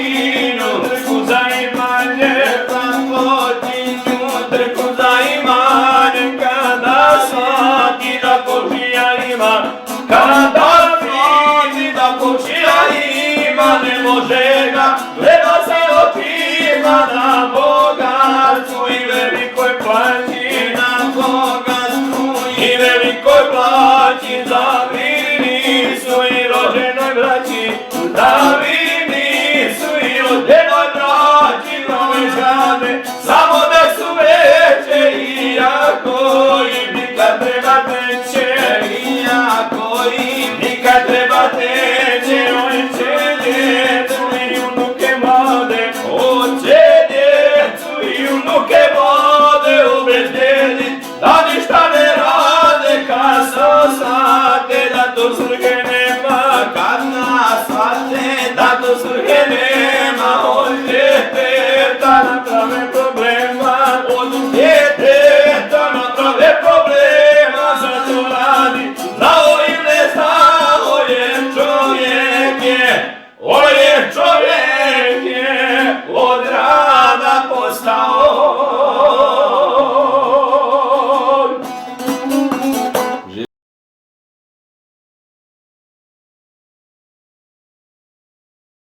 počinju, trku za imanjem, trku za imanjem, kada shvati da Božija ima, kada vidi da Božija ima, ne može ga gleda se očima na bogatstvu i velikoj plaći, na bogatstvu i velikoj plaći, da vidi svoj rođenoj braći, da vidi svoj rođenoj braći, nove žade, samo da su veće, iako im nikad treba teće, iako im nikad treba teće, oće djecu i unuke mlade, oće djecu i unuke mlade obezbjedit, da ništa ne rade, kad se osvate da to svrhe nema, kad nas shvate da to svrhe nema, od djeteta naprave problema, od djeteta naprave problema, zato radi, znao ili ne znao je čovjek je, on je čovjek je, odradi.